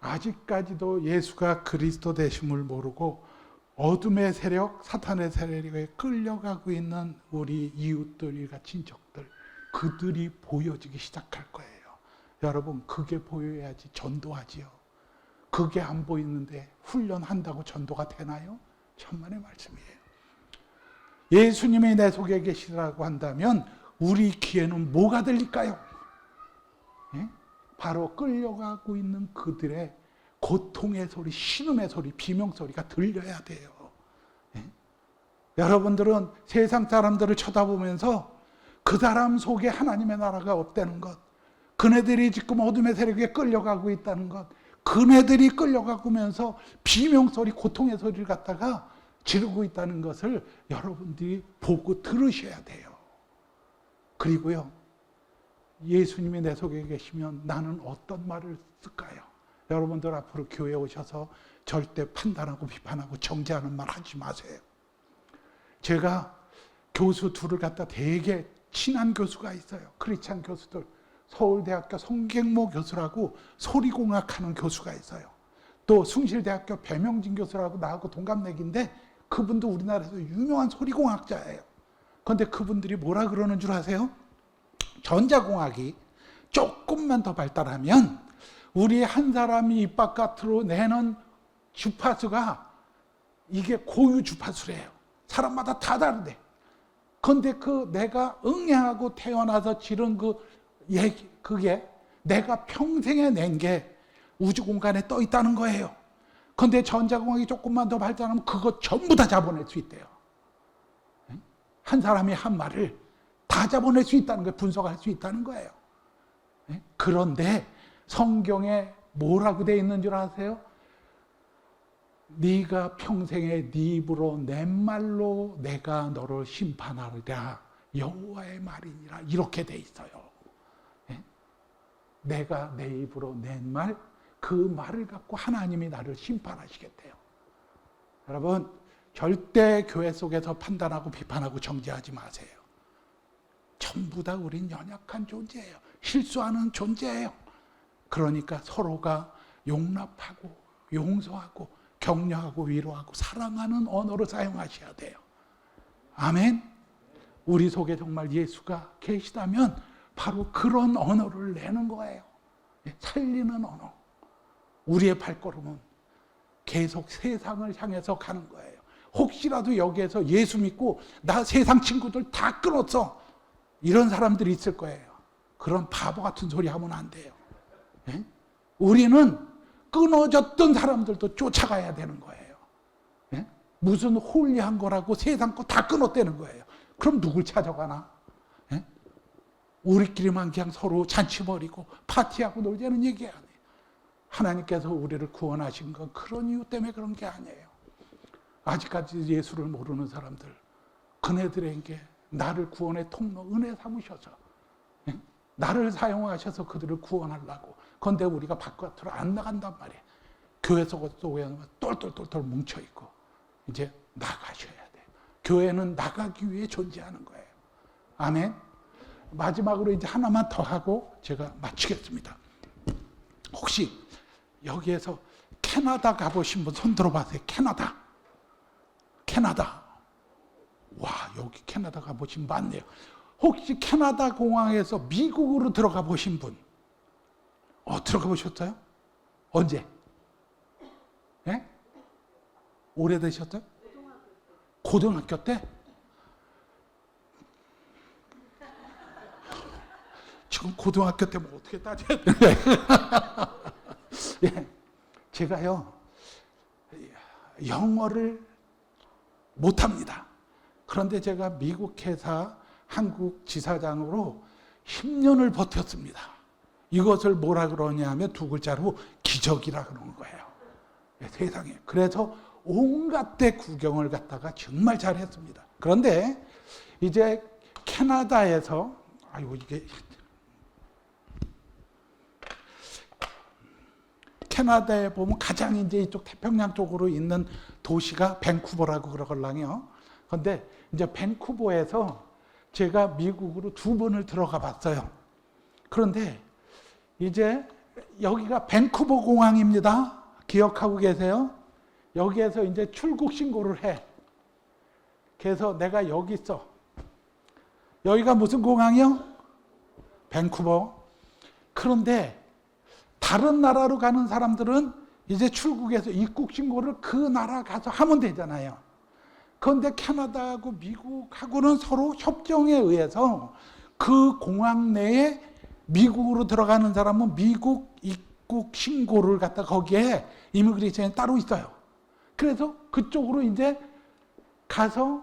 아직까지도 예수가 그리스도 되심을 모르고 어둠의 세력, 사탄의 세력에 끌려가고 있는 우리 이웃들과 친척들, 그들이 보여지기 시작할 거예요. 여러분, 그게 보여야지 전도하지요. 그게 안 보이는데 훈련한다고 전도가 되나요? 천만의 말씀이에요. 예수님이 내 속에 계시라고 한다면 우리 귀에는 뭐가 들릴까요? 예? 바로 끌려가고 있는 그들의 고통의 소리, 신음의 소리, 비명소리가 들려야 돼요. 예? 여러분들은 세상 사람들을 쳐다보면서 그 사람 속에 하나님의 나라가 없다는 것, 그네들이 지금 어둠의 세력에 끌려가고 있다는 것, 그네들이 끌려가면서 비명소리, 고통의 소리를 갖다가 지르고 있다는 것을 여러분들이 보고 들으셔야 돼요. 그리고요, 예수님이 내 속에 계시면 나는 어떤 말을 쓸까요? 여러분들 앞으로 교회에 오셔서 절대 판단하고 비판하고 정죄하는 말 하지 마세요. 제가 교수 둘을 갖다 되게 친한 교수가 있어요. 크리스찬 교수들. 서울대학교 성경모 교수라고 소리공학하는 교수가 있어요. 또 숭실대학교 배명진 교수라고 나하고 동갑내기인데 그분도 우리나라에서 유명한 소리공학자예요. 그런데 그분들이 뭐라 그러는 줄 아세요? 전자공학이 조금만 더 발달하면 우리 한 사람이 입 바깥으로 내는 주파수가 이게 고유 주파수래요. 사람마다 다 다른데. 그런데 그 내가 응애하고 태어나서 지른 그 얘기, 그게 내가 평생에 낸 게 우주 공간에 떠 있다는 거예요. 그런데 전자공학이 조금만 더 발달하면 그거 전부 다 잡아낼 수 있대요. 한 사람이 한 말을 다 잡아낼 수 있다는 거예요. 분석할 수 있다는 거예요. 그런데 성경에 뭐라고 되어 있는 줄 아세요? 네가 평생에 네 입으로 낸 말로 내가 너를 심판하리라. 여호와의 말이니라. 이렇게 돼 있어요. 내가 내 입으로 낸 말, 그 말을 갖고 하나님이 나를 심판하시겠대요. 여러분, 절대 교회 속에서 판단하고 비판하고 정죄하지 마세요. 전부 다 우린 연약한 존재예요. 실수하는 존재예요. 그러니까 서로가 용납하고 용서하고 격려하고 위로하고 사랑하는 언어를 사용하셔야 돼요. 아멘. 우리 속에 정말 예수가 계시다면 바로 그런 언어를 내는 거예요. 살리는 언어. 우리의 발걸음은 계속 세상을 향해서 가는 거예요. 혹시라도 여기에서 예수 믿고 나 세상 친구들 다 끊었어. 이런 사람들이 있을 거예요. 그런 바보 같은 소리 하면 안 돼요. 우리는 끊어졌던 사람들도 쫓아가야 되는 거예요. 무슨 홀리한 거라고 세상 거 다 끊었다는 거예요. 그럼 누굴 찾아가나? 우리끼리만 그냥 서로 잔치 벌이고 파티하고 놀자는 얘기 아니에요. 하나님께서 우리를 구원하신 건 그런 이유 때문에 그런 게 아니에요. 아직까지 예수를 모르는 사람들, 그네들에게 나를 구원의 통로, 은혜 삼으셔서 나를 사용하셔서 그들을 구원하려고. 그런데 우리가 바깥으로 안 나간단 말이에요. 교회 속에 똘똘똘똘 뭉쳐있고 이제 나가셔야 돼요. 교회는 나가기 위해 존재하는 거예요. 아멘. 마지막으로 이제 하나만 더 하고 제가 마치겠습니다. 혹시 여기에서 캐나다 가보신 분 손 들어봐세요. 캐나다. 와, 여기 캐나다 가보신 분 많네요. 혹시 캐나다 공항에서 미국으로 들어가 보신 분? 들어가 보셨어요? 언제? 예? 오래되셨어요? 고등학교 때? 지금 고등학교 때 뭐 어떻게 따져야 되나요? 예, 제가요 영어를 못합니다. 그런데 제가 미국 회사 한국 지사장으로 10년을 버텼습니다. 이것을 뭐라 그러냐 하면 두 글자로 기적이라 그러는 거예요. 예, 세상에. 그래서 온갖 데 구경을 갔다가 정말 잘했습니다. 그런데 이제 캐나다에서 캐나다에 보면 가장 이제 이쪽 태평양 쪽으로 있는 도시가 밴쿠버라고 그러거든요. 그런데 이제 밴쿠버에서 제가 미국으로 2번을 들어가 봤어요. 그런데 이제 여기가 밴쿠버 공항입니다. 기억하고 계세요? 여기에서 이제 출국 신고를 해. 그래서 내가 여기 있어. 여기가 무슨 공항이요? 밴쿠버. 그런데 다른 나라로 가는 사람들은 이제 출국해서 입국 신고를 그 나라 가서 하면 되잖아요. 그런데 캐나다하고 미국하고는 서로 협정에 의해서 그 공항 내에 미국으로 들어가는 사람은 미국 입국 신고를 갖다 거기에 이미그레이션이 따로 있어요. 그래서 그쪽으로 이제 가서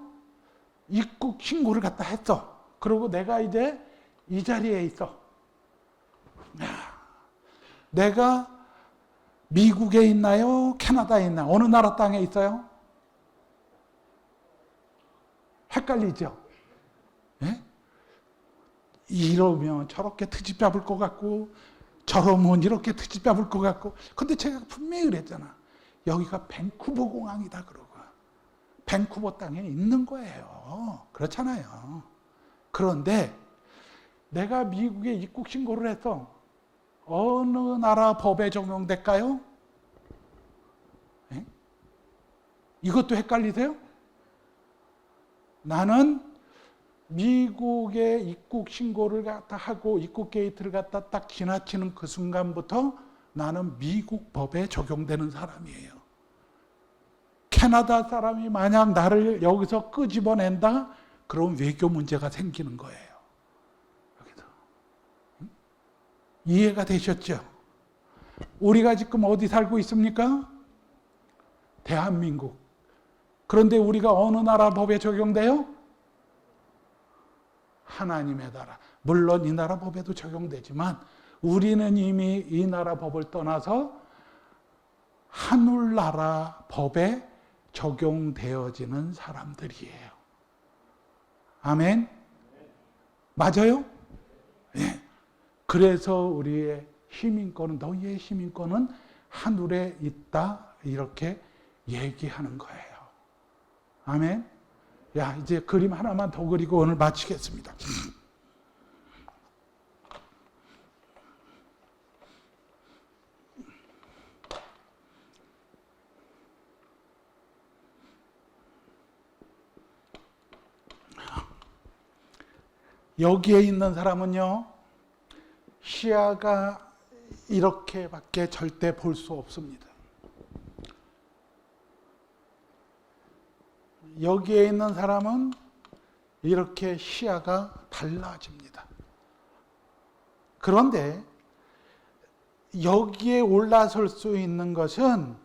입국 신고를 갖다 했어. 그리고 내가 이제 이 자리에 있어. 내가 미국에 있나요? 캐나다에 있나요? 어느 나라 땅에 있어요? 헷갈리죠? 예? 이러면 저렇게 트집 잡을 것 같고 저러면 이렇게 트집 잡을 것 같고. 근데 제가 분명히 그랬잖아. 여기가 밴쿠버 공항이다 그러고. 밴쿠버 땅에 있는 거예요. 그렇잖아요. 그런데 내가 미국에 입국 신고를 해서 어느 나라 법에 적용될까요? 예? 이것도 헷갈리세요? 나는 미국에 입국 신고를 갖다 하고 입국 게이트를 갖다 딱 지나치는 그 순간부터 나는 미국 법에 적용되는 사람이에요. 캐나다 사람이 만약 나를 여기서 끄집어낸다? 그럼 외교 문제가 생기는 거예요. 여기서. 이해가 되셨죠? 우리가 지금 어디 살고 있습니까? 대한민국. 그런데 우리가 어느 나라 법에 적용돼요? 하나님의 나라. 물론 이 나라 법에도 적용되지만 우리는 이미 이 나라 법을 떠나서 하늘나라 법에 적용되어지는 사람들이에요. 아멘? 맞아요? 예. 그래서 우리의 시민권은, 너희의 시민권은 하늘에 있다. 이렇게 얘기하는 거예요. 아멘? 야, 이제 그림 하나만 더 그리고 오늘 마치겠습니다. 여기에 있는 사람은요, 시야가 이렇게밖에 절대 볼 수 없습니다. 여기에 있는 사람은 이렇게 시야가 달라집니다. 그런데 여기에 올라설 수 있는 것은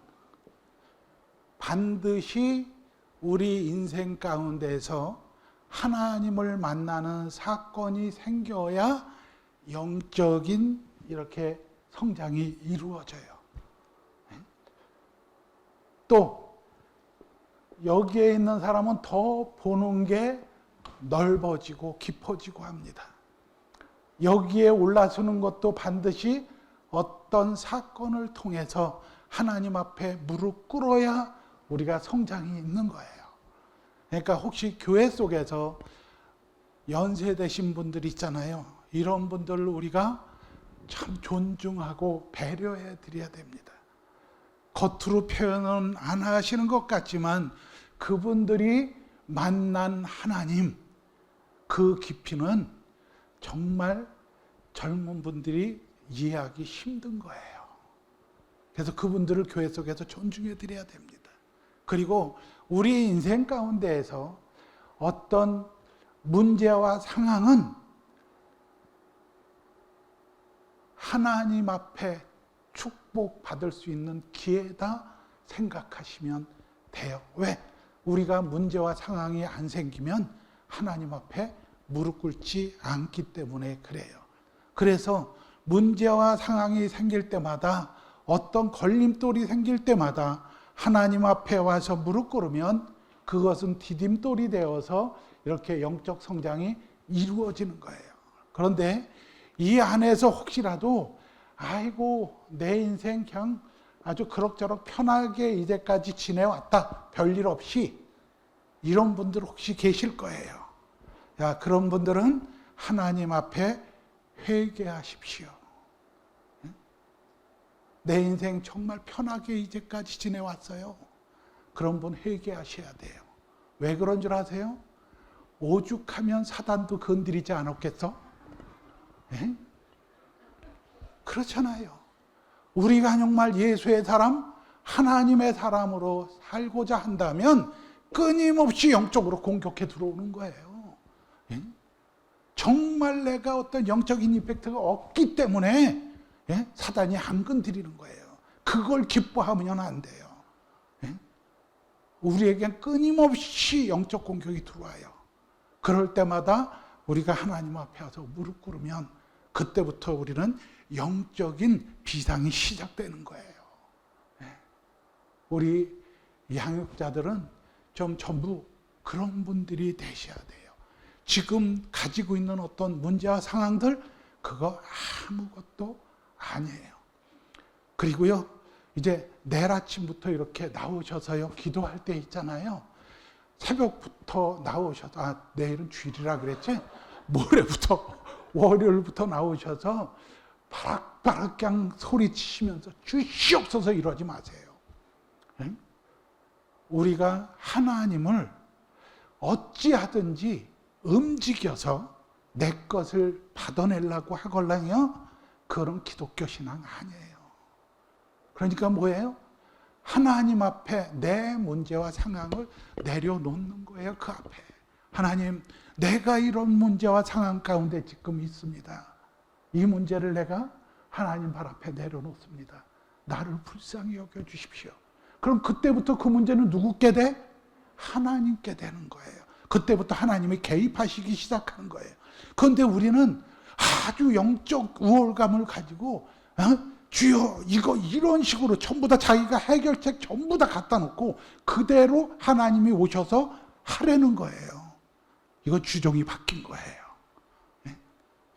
반드시 우리 인생 가운데서 하나님을 만나는 사건이 생겨야 영적인 이렇게 성장이 이루어져요. 또 여기에 있는 사람은 더 보는 게 넓어지고 깊어지고 합니다. 여기에 올라서는 것도 반드시 어떤 사건을 통해서 하나님 앞에 무릎 꿇어야 우리가 성장이 있는 거예요. 그러니까 혹시 교회 속에서 연세 되신 분들 있잖아요. 이런 분들을 우리가 참 존중하고 배려해 드려야 됩니다. 겉으로 표현은 안 하시는 것 같지만 그분들이 만난 하나님, 그 깊이는 정말 젊은 분들이 이해하기 힘든 거예요. 그래서 그분들을 교회 속에서 존중해 드려야 됩니다. 그리고 우리 인생 가운데에서 어떤 문제와 상황은 하나님 앞에 축복받을 수 있는 기회다 생각하시면 돼요. 왜? 우리가 문제와 상황이 안 생기면 하나님 앞에 무릎 꿇지 않기 때문에 그래요. 그래서 문제와 상황이 생길 때마다, 어떤 걸림돌이 생길 때마다 하나님 앞에 와서 무릎 꿇으면 그것은 디딤돌이 되어서 이렇게 영적 성장이 이루어지는 거예요. 그런데 이 안에서 혹시라도 아이고 내 인생 그냥 아주 그럭저럭 편하게 이제까지 지내왔다, 별일 없이, 이런 분들 혹시 계실 거예요. 야, 그런 분들은 하나님 앞에 회개하십시오. 내 인생 정말 편하게 이제까지 지내왔어요. 그런 분 회개하셔야 돼요. 왜 그런 줄 아세요? 오죽하면 사단도 건드리지 않았겠어? 예? 그렇잖아요. 우리가 정말 예수의 사람, 하나님의 사람으로 살고자 한다면 끊임없이 영적으로 공격해 들어오는 거예요. 예? 정말 내가 어떤 영적인 임팩트가 없기 때문에 예? 사단이 안 건드리는 거예요. 그걸 기뻐하면 안 돼요. 예? 우리에겐 끊임없이 영적 공격이 들어와요. 그럴 때마다 우리가 하나님 앞에 와서 무릎 꿇으면 그때부터 우리는 영적인 비상이 시작되는 거예요. 예. 우리 양육자들은 좀 전부 그런 분들이 되셔야 돼요. 지금 가지고 있는 어떤 문제와 상황들 그거 아무것도 아니에요. 그리고요 이제 내일 아침부터 이렇게 나오셔서요 기도할 때 있잖아요. 새벽부터 나오셔서 내일은 주일이라 그랬지? 모레부터 월요일부터 나오셔서 바락바락 그냥 소리치시면서 주시옵소서 이러지 마세요. 응? 우리가 하나님을 어찌하든지 움직여서 내 것을 받아내려고 하걸랑요 그런 기독교 신앙 아니에요. 그러니까 뭐예요? 하나님 앞에 내 문제와 상황을 내려놓는 거예요. 그 앞에 하나님 내가 이런 문제와 상황 가운데 지금 있습니다. 이 문제를 내가 하나님 발 앞에 내려놓습니다. 나를 불쌍히 여겨주십시오. 그럼 그때부터 그 문제는 누구께 돼? 하나님께 되는 거예요. 그때부터 하나님이 개입하시기 시작하는 거예요. 그런데 우리는 아주 영적 우월감을 가지고 주여 이거 이런 식으로 전부 다 자기가 해결책 전부 다 갖다 놓고 그대로 하나님이 오셔서 하려는 거예요. 이거 주종이 바뀐 거예요.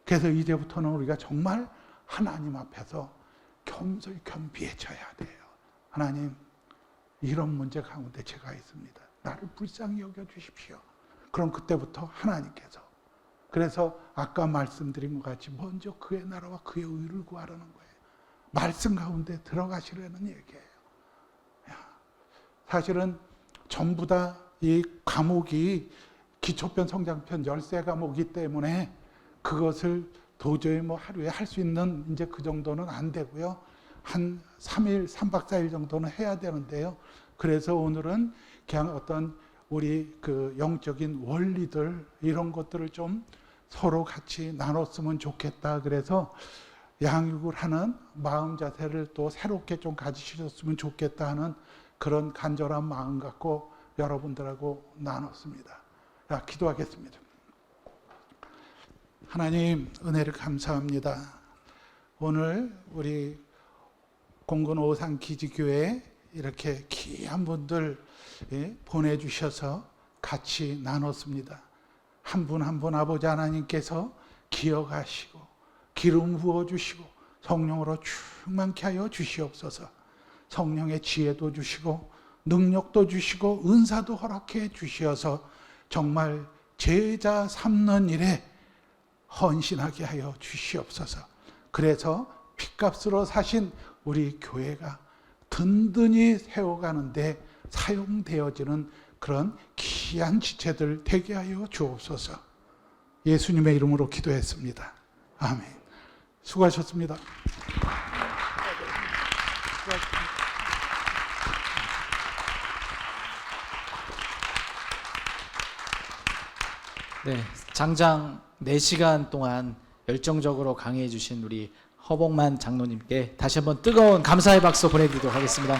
그래서 이제부터는 우리가 정말 하나님 앞에서 겸손겸비해져야 돼요. 하나님 이런 문제 가운데 제가 있습니다. 나를 불쌍히 여겨주십시오. 그럼 그때부터 하나님께서 그래서 아까 말씀드린 것 같이 먼저 그의 나라와 그의 의를 구하라는 거예요. 말씀 가운데 들어가시라는 얘기예요. 사실은 전부 다 이 과목이 기초편 성장편 13과목이기 때문에 그것을 도저히 뭐 하루에 할 수 있는 이제 그 정도는 안 되고요. 한 3일, 3박 4일 정도는 해야 되는데요. 그래서 오늘은 그냥 어떤 우리 그 영적인 원리들 이런 것들을 좀 서로 같이 나눴으면 좋겠다. 그래서 양육을 하는 마음 자세를 또 새롭게 좀 가지셨으면 좋겠다 하는 그런 간절한 마음 갖고 여러분들하고 나눴습니다. 자, 기도하겠습니다. 하나님 은혜를 감사합니다. 오늘 우리 공군 오산 기지교회 이렇게 귀한 분들 보내주셔서 같이 나눴습니다. 한 분 한 분 아버지 하나님께서 기억하시고 기름 부어주시고 성령으로 충만케 하여 주시옵소서. 성령의 지혜도 주시고 능력도 주시고 은사도 허락해 주시어서 정말 제자 삼는 일에 헌신하게 하여 주시옵소서. 그래서 핏값으로 사신 우리 교회가 든든히 세워가는데 사용되어지는 그런 귀한 지체들 되게 하여 주옵소서. 예수님의 이름으로 기도했습니다. 아멘. 수고하셨습니다. 네, 장장 4시간 동안 열정적으로 강의해 주신 우리 허복만 장로님께 다시 한번 뜨거운 감사의 박수 보내드리도록 하겠습니다.